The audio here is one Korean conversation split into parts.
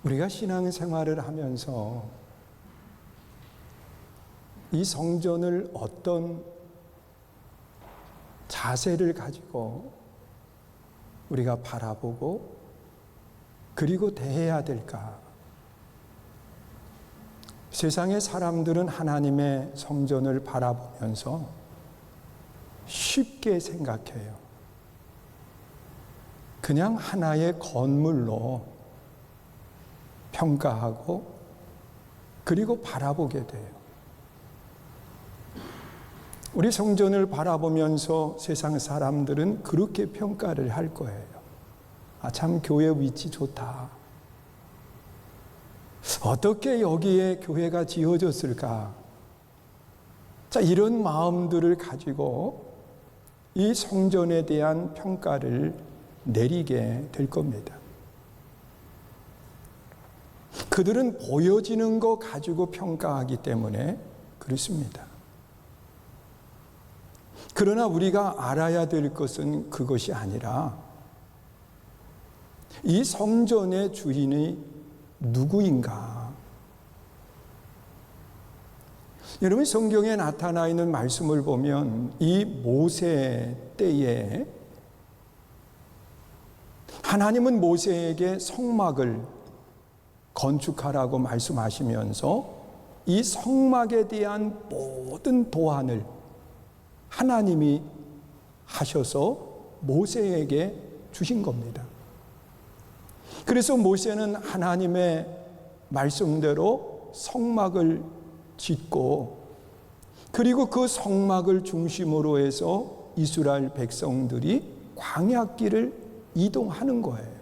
우리가 신앙생활을 하면서 이 성전을 어떤 자세를 가지고 우리가 바라보고 그리고 대해야 될까? 세상의 사람들은 하나님의 성전을 바라보면서 쉽게 생각해요. 그냥 하나의 건물로 평가하고 그리고 바라보게 돼요. 우리 성전을 바라보면서 세상 사람들은 그렇게 평가를 할 거예요. 아, 참 교회 위치 좋다. 어떻게 여기에 교회가 지어졌을까? 자, 이런 마음들을 가지고 이 성전에 대한 평가를 내리게 될 겁니다. 그들은 보여지는 거 가지고 평가하기 때문에 그렇습니다. 그러나 우리가 알아야 될 것은 그것이 아니라 이 성전의 주인이 누구인가? 여러분, 성경에 나타나 있는 말씀을 보면 이 모세 때에 하나님은 모세에게 성막을 건축하라고 말씀하시면서 이 성막에 대한 모든 도안을 하나님이 하셔서 모세에게 주신 겁니다. 그래서 모세는 하나님의 말씀대로 성막을 짓고 그리고 그 성막을 중심으로 해서 이스라엘 백성들이 광야길을 이동하는 거예요.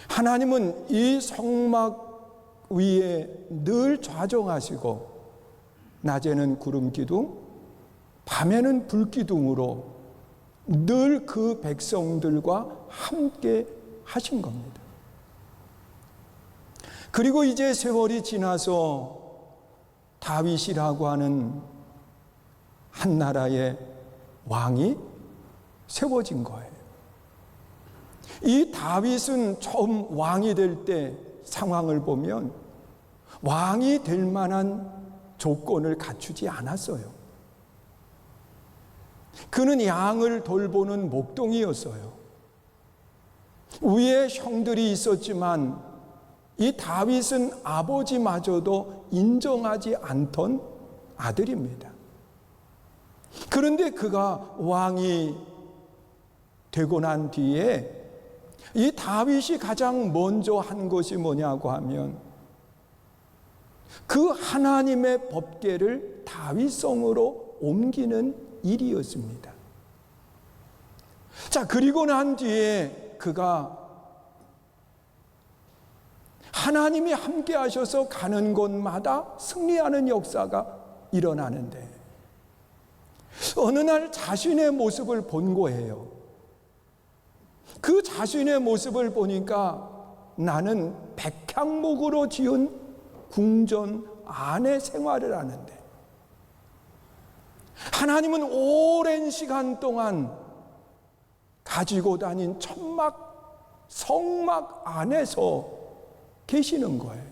하나님은 이 성막 위에 늘 좌정하시고 낮에는 구름 기둥, 밤에는 불 기둥으로 늘 그 백성들과 함께 하신 겁니다. 그리고 이제 세월이 지나서 다윗이라고 하는 한 나라의 왕이 세워진 거예요. 이 다윗은 처음 왕이 될 때 상황을 보면 왕이 될 만한 조건을 갖추지 않았어요. 그는 양을 돌보는 목동이었어요. 위에 형들이 있었지만 이 다윗은 아버지마저도 인정하지 않던 아들입니다. 그런데 그가 왕이 되고 난 뒤에 이 다윗이 가장 먼저 한 것이 뭐냐고 하면 그 하나님의 법궤를 다윗성으로 옮기는 일이었습니다. 자, 그리고 난 뒤에 그가 하나님이 함께 하셔서 가는 곳마다 승리하는 역사가 일어나는데 어느 날 자신의 모습을 본 거예요. 그 자신의 모습을 보니까 나는 백향목으로 지은 궁전 안에 생활을 하는데 하나님은 오랜 시간 동안 가지고 다닌 천막, 성막 안에서 계시는 거예요.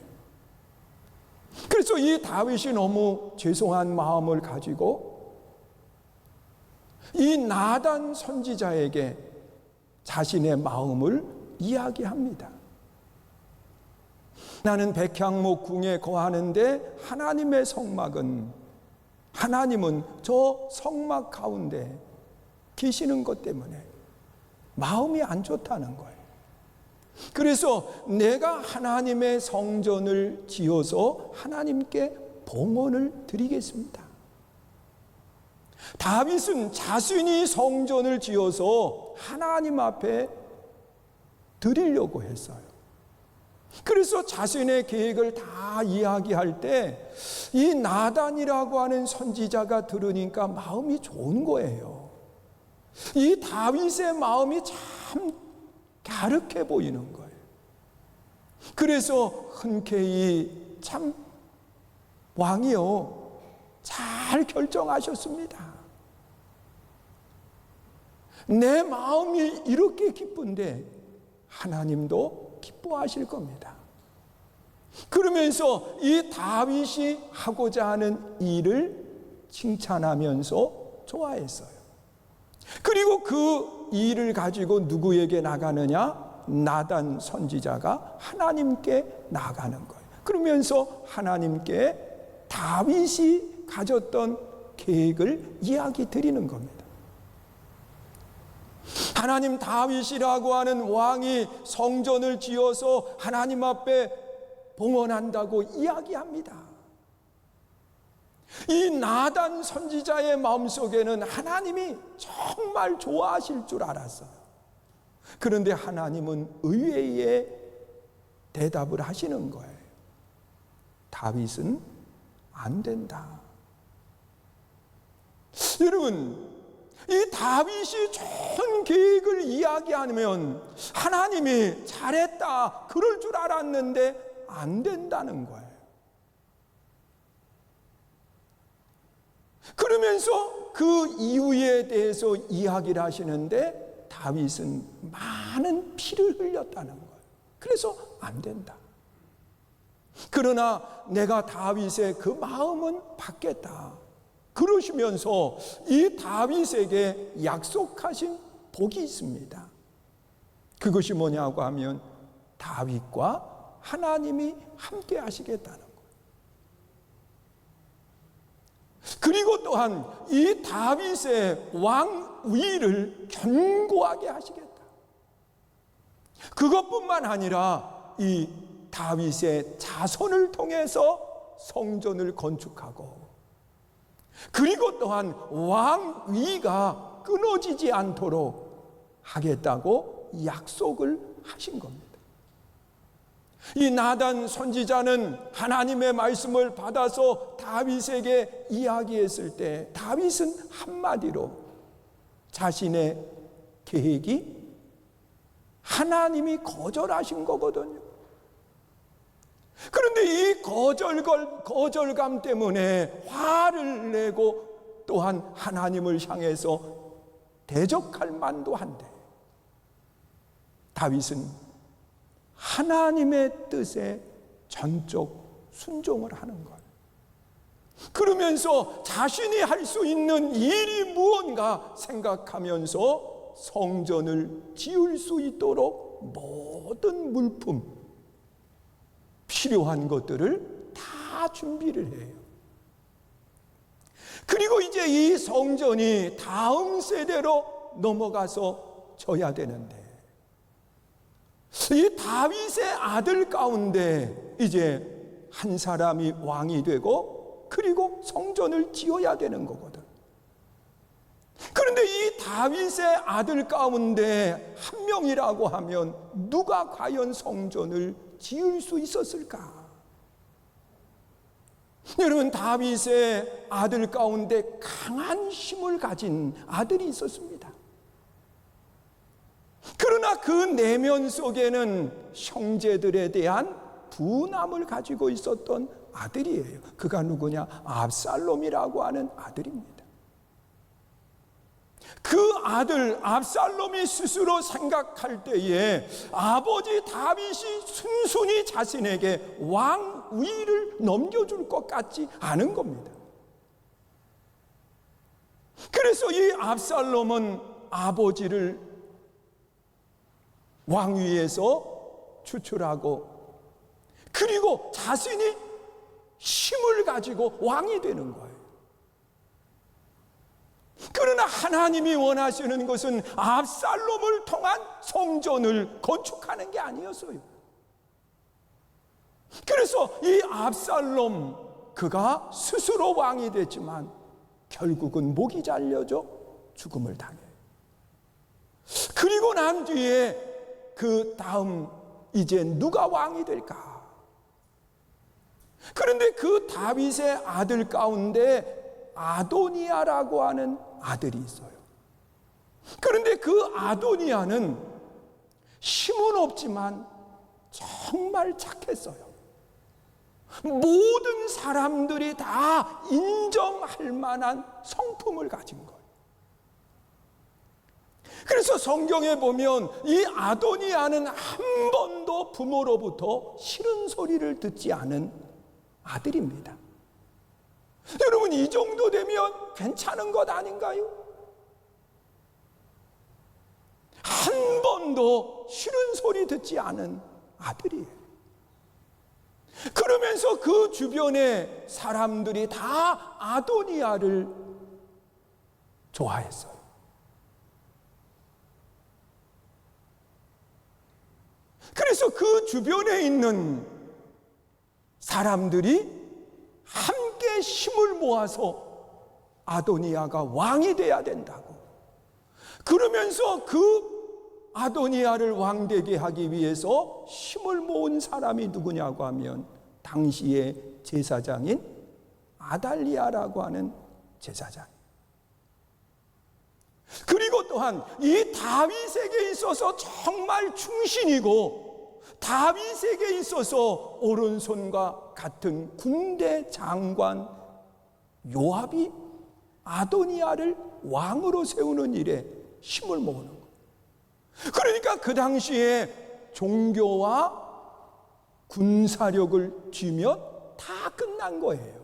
그래서 이 다윗이 너무 죄송한 마음을 가지고 이 나단 선지자에게 자신의 마음을 이야기합니다. 나는 백향목 궁에 거하는데 하나님은 저 성막 가운데 계시는 것 때문에 마음이 안 좋다는 거예요. 그래서 내가 하나님의 성전을 지어서 하나님께 봉헌을 드리겠습니다. 다윗은 자신이 성전을 지어서 하나님 앞에 드리려고 했어요. 그래서 자신의 계획을 다 이야기할 때 이 나단이라고 하는 선지자가 들으니까 마음이 좋은 거예요. 이 다윗의 마음이 참 갸륵해 보이는 거예요. 그래서 흔쾌히 참 왕이요 잘 결정하셨습니다. 내 마음이 이렇게 기쁜데 하나님도 기뻐하실 겁니다. 그러면서 이 다윗이 하고자 하는 일을 칭찬하면서 좋아했어요. 그리고 그 일을 가지고 누구에게 나가느냐? 나단 선지자가 하나님께 나가는 거예요. 그러면서 하나님께 다윗이 가졌던 계획을 이야기 드리는 겁니다. 하나님, 다윗이라고 하는 왕이 성전을 지어서 하나님 앞에 봉헌한다고 이야기합니다. 이 나단 선지자의 마음속에는 하나님이 정말 좋아하실 줄 알았어요. 그런데 하나님은 의외의 대답을 하시는 거예요. 다윗은 안 된다. 여러분, 이 다윗이 좋은 계획을 이야기하면 하나님이 잘했다 그럴 줄 알았는데 안 된다는 거예요. 그러면서 그 이유에 대해서 이야기를 하시는데 다윗은 많은 피를 흘렸다는 거예요. 그래서 안 된다. 그러나 내가 다윗의 그 마음은 받겠다. 그러시면서 이 다윗에게 약속하신 복이 있습니다. 그것이 뭐냐고 하면 다윗과 하나님이 함께 하시겠다는 거예요. 그리고 또한 이 다윗의 왕위를 견고하게 하시겠다. 그것뿐만 아니라 이 다윗의 자손을 통해서 성전을 건축하고, 그리고 또한 왕위가 끊어지지 않도록 하겠다고 약속을 하신 겁니다. 이 나단 선지자는 하나님의 말씀을 받아서 다윗에게 이야기했을 때 다윗은 한마디로 자신의 계획이 하나님이 거절하신 거거든요. 그런데 이 거절감 때문에 화를 내고 또한 하나님을 향해서 대적할 만도 한데 다윗은 하나님의 뜻에 전적 순종을 하는 것. 그러면서 자신이 할 수 있는 일이 무언가 생각하면서 성전을 지을 수 있도록 모든 물품, 필요한 것들을 다 준비를 해요. 그리고 이제 이 성전이 다음 세대로 넘어가서 져야 되는데 이 다윗의 아들 가운데 이제 한 사람이 왕이 되고 그리고 성전을 지어야 되는 거거든. 그런데 이 다윗의 아들 가운데 한 명이라고 하면 누가 과연 성전을 지을 수 있었을까? 여러분, 다윗의 아들 가운데 강한 힘을 가진 아들이 있었습니다. 그러나 그 내면 속에는 형제들에 대한 분함을 가지고 있었던 아들이에요. 그가 누구냐? 압살롬이라고 하는 아들입니다. 그 아들 압살롬이 스스로 생각할 때에 아버지 다윗이 순순히 자신에게 왕위를 넘겨줄 것 같지 않은 겁니다. 그래서 이 압살롬은 아버지를 왕위에서 추출하고 그리고 자신이 힘을 가지고 왕이 되는 거예요. 그러나 하나님이 원하시는 것은 압살롬을 통한 성전을 건축하는 게 아니었어요. 그래서 이 압살롬, 그가 스스로 왕이 됐지만 결국은 목이 잘려져 죽음을 당해요. 그리고 난 뒤에 그 다음 이제 누가 왕이 될까? 그런데 그 다윗의 아들 가운데 아도니아라고 하는 아들이 있어요. 그런데 그 아도니아는 힘은 없지만 정말 착했어요. 모든 사람들이 다 인정할 만한 성품을 가진 거예요. 그래서 성경에 보면 이 아도니아는 한 번도 부모로부터 싫은 소리를 듣지 않은 아들입니다. 여러분, 이 정도 되면 괜찮은 것 아닌가요? 한 번도 싫은 소리 듣지 않은 아들이에요. 그러면서 그 주변의 사람들이 다 아도니아를 좋아했어요. 그래서 그 주변에 있는 사람들이 함께 힘을 모아서 아도니아가 왕이 돼야 된다고, 그러면서 그 아도니아를 왕되게 하기 위해서 힘을 모은 사람이 누구냐고 하면 당시의 제사장인 아달리아라고 하는 제사장. 그리고 또한 이 다윗에게 있어서 정말 충신이고 다윗에게 있어서 오른손과 같은 군대 장관 요압이 아도니아를 왕으로 세우는 일에 힘을 모으는 거예요. 그러니까 그 당시에 종교와 군사력을 쥐면 다 끝난 거예요.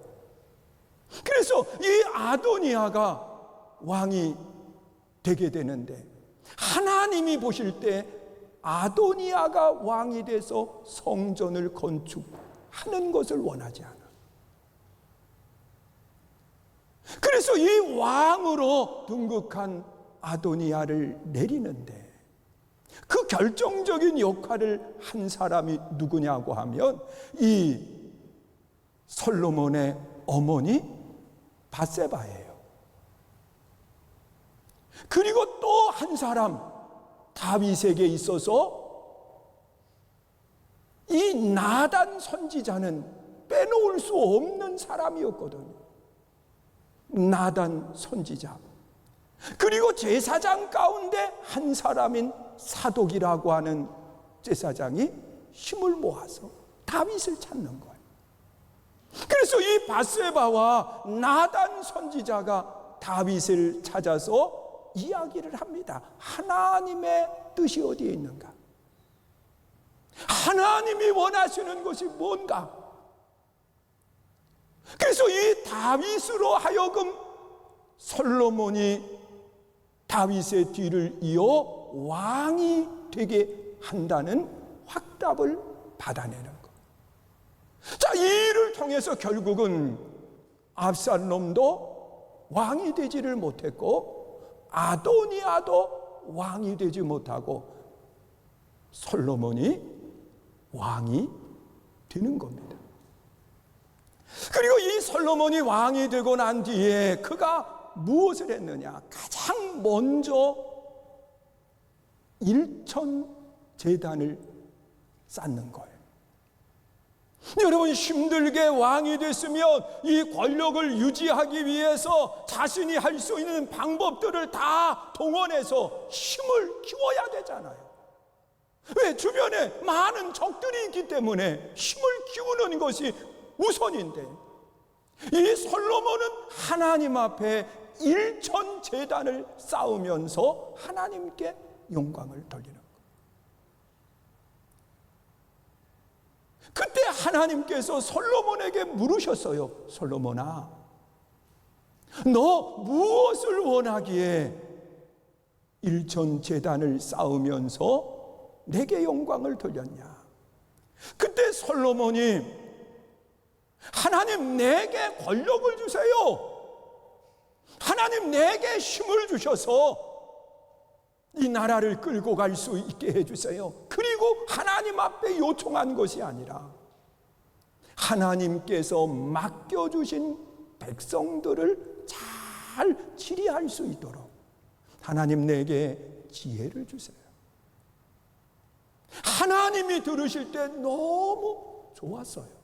그래서 이 아도니아가 왕이 되게 되는데, 하나님이 보실 때 아도니아가 왕이 돼서 성전을 건축하는 것을 원하지 않아. 그래서 이 왕으로 등극한 아도니아를 내리는데, 그 결정적인 역할을 한 사람이 누구냐고 하면 이 솔로몬의 어머니 밧세바예요. 그리고 또 한 사람, 다윗에게 있어서 이 나단 선지자는 빼놓을 수 없는 사람이었거든요. 나단 선지자. 그리고 제사장 가운데 한 사람인 사독이라고 하는 제사장이 힘을 모아서 다윗을 찾는 거예요. 그래서 이 밧세바와 나단 선지자가 다윗을 찾아서 이야기를 합니다. 하나님의 뜻이 어디에 있는가? 하나님이 원하시는 것이 뭔가? 그래서 이 다윗으로 하여금 솔로몬이 다윗의 뒤를 이어 왕이 되게 한다는 확답을 받아내는 것. 자, 이 일을 통해서 결국은 압살롬도 왕이 되지를 못했고 아도니아도 왕이 되지 못하고 솔로몬이 왕이 되는 겁니다. 그리고 이 솔로몬이 왕이 되고 난 뒤에 그가 무엇을 했느냐? 가장 먼저 일천 제단을 쌓는 거예요. 여러분, 힘들게 왕이 됐으면 이 권력을 유지하기 위해서 자신이 할 수 있는 방법들을 다 동원해서 힘을 키워야 되잖아요. 왜? 주변에 많은 적들이 있기 때문에 힘을 키우는 것이 우선인데, 이 솔로몬은 하나님 앞에 일천 제단을 쌓으면서 하나님께 영광을 돌리는 거예요. 그때 하나님께서 솔로몬에게 물으셨어요. 솔로몬아, 너 무엇을 원하기에 일천 제단을 쌓으면서 내게 영광을 돌렸냐? 그때 솔로몬이 하나님, 내게 권력을 주세요. 하나님, 내게 힘을 주셔서 이 나라를 끌고 갈 수 있게 해주세요. 그리고 하나님 앞에 요청한 것이 아니라 하나님께서 맡겨주신 백성들을 잘 치리할 수 있도록 하나님, 내게 지혜를 주세요. 하나님이 들으실 때 너무 좋았어요.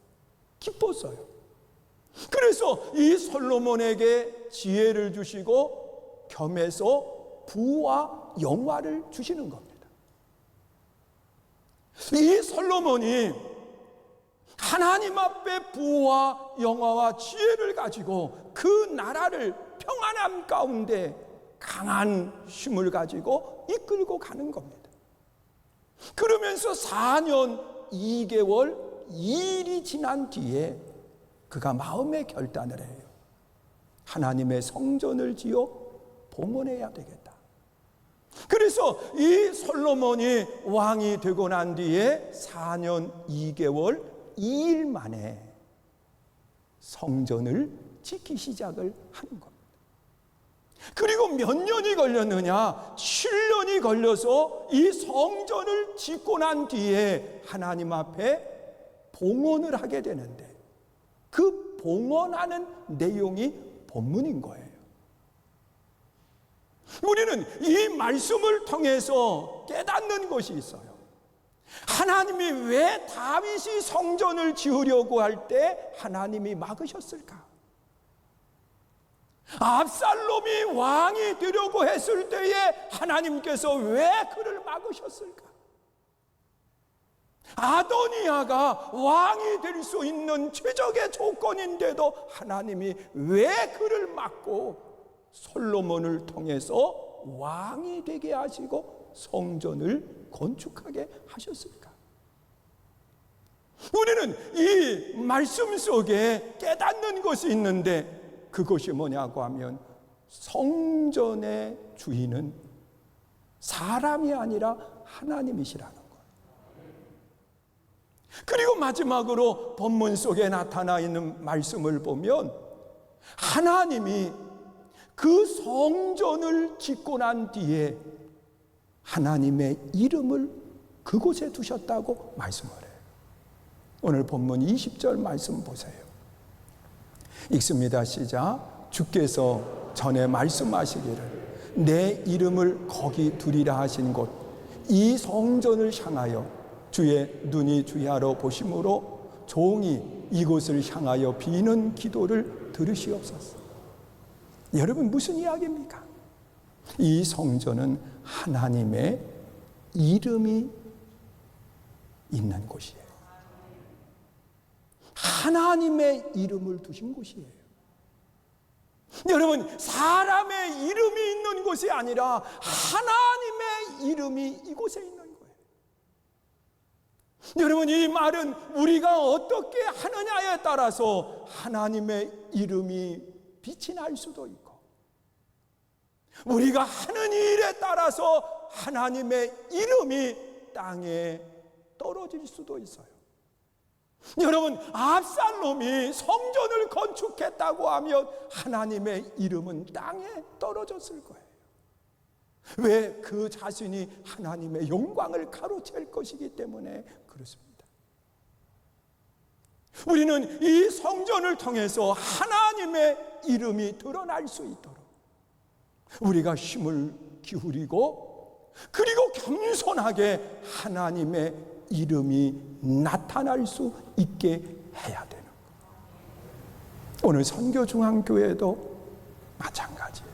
기뻤어요. 그래서 이 솔로몬에게 지혜를 주시고 겸해서 부와 영화를 주시는 겁니다. 이 솔로몬이 하나님 앞에 부와 영화와 지혜를 가지고 그 나라를 평안함 가운데 강한 힘을 가지고 이끌고 가는 겁니다. 그러면서 4년 2개월 2일이 지난 뒤에 그가 마음의 결단을 해요. 하나님의 성전을 지어 봉헌해야 되겠다. 그래서 이 솔로몬이 왕이 되고 난 뒤에 4년 2개월 2일 만에 성전을 짓기 시작을 하는 겁니다. 그리고 몇 년이 걸렸느냐? 7년이 걸려서 이 성전을 짓고 난 뒤에 하나님 앞에 봉헌을 하게 되는데, 그 봉헌하는 내용이 본문인 거예요. 우리는 이 말씀을 통해서 깨닫는 것이 있어요. 하나님이 왜 다윗이 성전을 지으려고 할 때 하나님이 막으셨을까? 압살롬이 왕이 되려고 했을 때에 하나님께서 왜 그를 막으셨을까? 아도니아가 왕이 될 수 있는 최적의 조건인데도 하나님이 왜 그를 막고 솔로몬을 통해서 왕이 되게 하시고 성전을 건축하게 하셨을까? 우리는 이 말씀 속에 깨닫는 것이 있는데, 그것이 뭐냐고 하면 성전의 주인은 사람이 아니라 하나님이시라는 거예요. 그리고 마지막으로 본문 속에 나타나 있는 말씀을 보면 하나님이 그 성전을 짓고 난 뒤에 하나님의 이름을 그곳에 두셨다고 말씀을 해요. 오늘 본문 20절 말씀 보세요. 읽습니다. 시작. 주께서 전에 말씀하시기를 내 이름을 거기 두리라 하신 곳 이 성전을 향하여 주의 눈이 주야로 보심으로 종이 이곳을 향하여 비는 기도를 들으시옵소서. 여러분, 무슨 이야기입니까? 이 성전은 하나님의 이름이 있는 곳이에요. 하나님의 이름을 두신 곳이에요. 여러분, 사람의 이름이 있는 곳이 아니라 하나님의 이름이 이곳에 있는 거예요. 여러분, 이 말은 우리가 어떻게 하느냐에 따라서 하나님의 이름이 빛이 날 수도 있고, 우리가 하는 일에 따라서 하나님의 이름이 땅에 떨어질 수도 있어요. 여러분, 압살롬이 성전을 건축했다고 하면 하나님의 이름은 땅에 떨어졌을 거예요. 왜? 그 자신이 하나님의 영광을 가로챌 것이기 때문에 그렇습니다. 우리는 이 성전을 통해서 하나님의 이름이 드러날 수 있도록 우리가 힘을 기울이고, 그리고 겸손하게 하나님의 이름이 나타날 수 있게 해야 되는 거예요. 오늘 선교중앙교회도 마찬가지예요.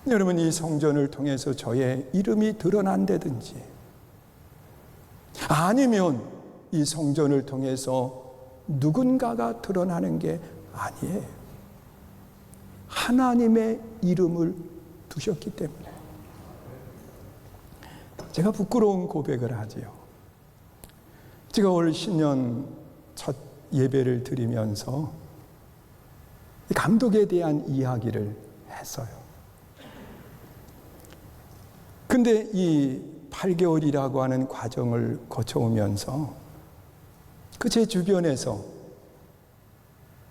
여러분, 이 성전을 통해서 저의 이름이 드러난다든지, 아니면 이 성전을 통해서 누군가가 드러나는 게 아니에요. 하나님의 이름을 두셨기 때문에. 제가 부끄러운 고백을 하지요. 제가 올 신년 첫 예배를 드리면서 감독에 대한 이야기를 했어요. 근데 이 8개월이라고 하는 과정을 거쳐오면서 그 제 주변에서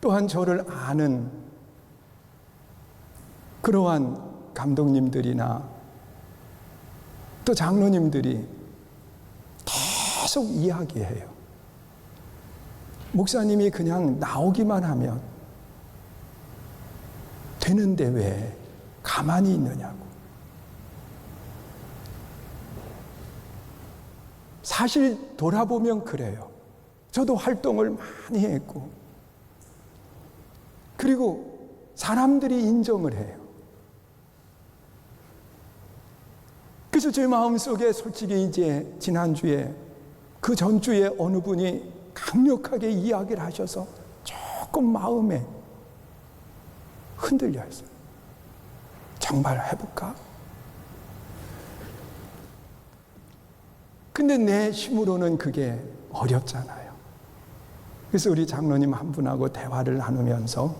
또한 저를 아는 그러한 감독님들이나 또 장로님들이 계속 이야기해요. 목사님이 그냥 나오기만 하면 되는데 왜 가만히 있느냐고. 사실 돌아보면 그래요. 저도 활동을 많이 했고, 그리고 사람들이 인정을 해요. 그래서 제 마음속에 솔직히 이제 지난주에, 그 전주에 어느 분이 강력하게 이야기를 하셔서 조금 마음에 흔들려 있어요. 정말 해볼까? 근데 내 힘으로는 그게 어렵잖아요. 그래서 우리 장로님 한 분하고 대화를 나누면서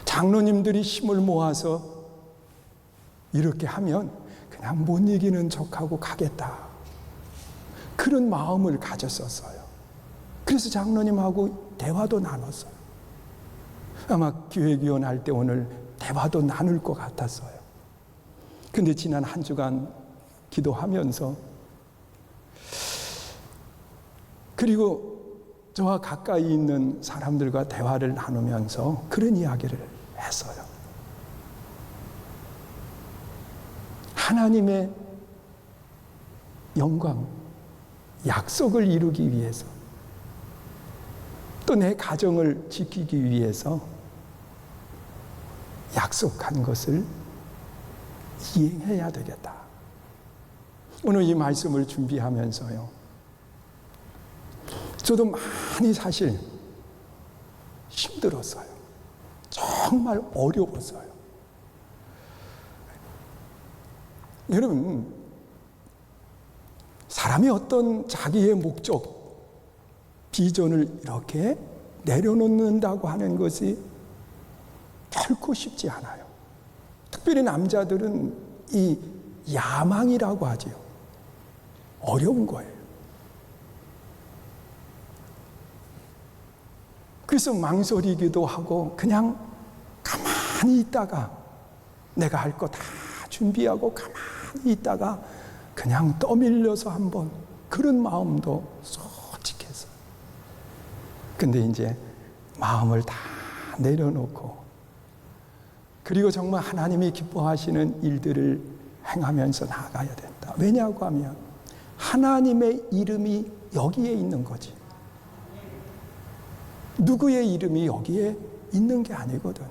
장로님들이 힘을 모아서 이렇게 하면 그냥 못 이기는 척하고 가겠다, 그런 마음을 가졌었어요. 그래서 장로님하고 대화도 나눴어요. 아마 기획위원 할 때 오늘 대화도 나눌 것 같았어요. 근데 지난 한 주간 기도하면서, 그리고 저와 가까이 있는 사람들과 대화를 나누면서 그런 이야기를 했어요. 하나님의 영광, 약속을 이루기 위해서, 또 내 가정을 지키기 위해서 약속한 것을 이행해야 되겠다. 오늘 이 말씀을 준비하면서요, 저도 많이 사실 힘들었어요. 정말 어려웠어요. 여러분, 사람이 어떤 자기의 목적, 비전을 이렇게 내려놓는다고 하는 것이 결코 쉽지 않아요. 특별히 남자들은 이 야망이라고 하죠. 어려운 거예요. 그래서 망설이기도 하고 그냥 가만히 있다가 내가 할 거 다 준비하고 가만히 있다가 그냥 떠밀려서 한번, 그런 마음도 솔직했어요. 근데 이제 마음을 다 내려놓고, 그리고 정말 하나님이 기뻐하시는 일들을 행하면서 나아가야 된다. 왜냐고 하면 하나님의 이름이 여기에 있는 거지. 누구의 이름이 여기에 있는 게 아니거든요.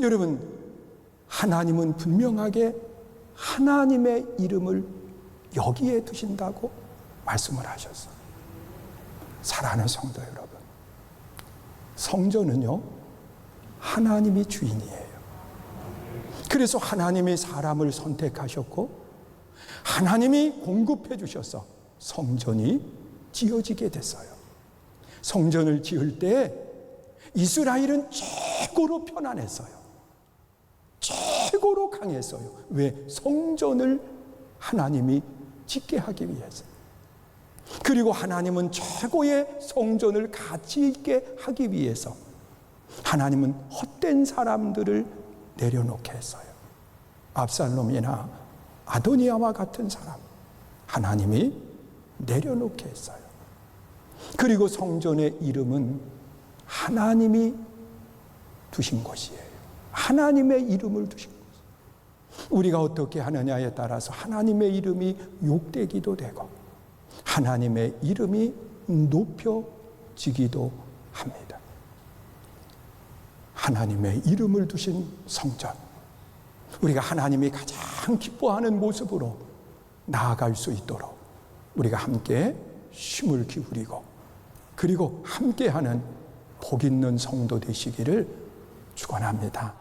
여러분, 하나님은 분명하게 하나님의 이름을 여기에 두신다고 말씀을 하셨어요. 사랑하는 성도 여러분, 성전은요, 하나님이 주인이에요. 그래서 하나님이 사람을 선택하셨고 하나님이 공급해 주셔서 성전이 지어지게 됐어요. 성전을 지을 때 이스라엘은 최고로 편안했어요. 최고로 강했어요. 왜? 성전을 하나님이 짓게 하기 위해서. 그리고 하나님은 최고의 성전을 가치 있게 하기 위해서 하나님은 헛된 사람들을 내려놓게 했어요. 압살롬이나 아도니아와 같은 사람, 하나님이 내려놓게 했어요. 그리고 성전의 이름은 하나님이 두신 것이에요. 하나님의 이름을 두신 것이에요. 우리가 어떻게 하느냐에 따라서 하나님의 이름이 욕되기도 되고 하나님의 이름이 높여지기도 합니다. 하나님의 이름을 두신 성전, 우리가 하나님이 가장 기뻐하는 모습으로 나아갈 수 있도록 우리가 함께 힘을 기울이고, 그리고 함께하는 복 있는 성도 되시기를 축원합니다.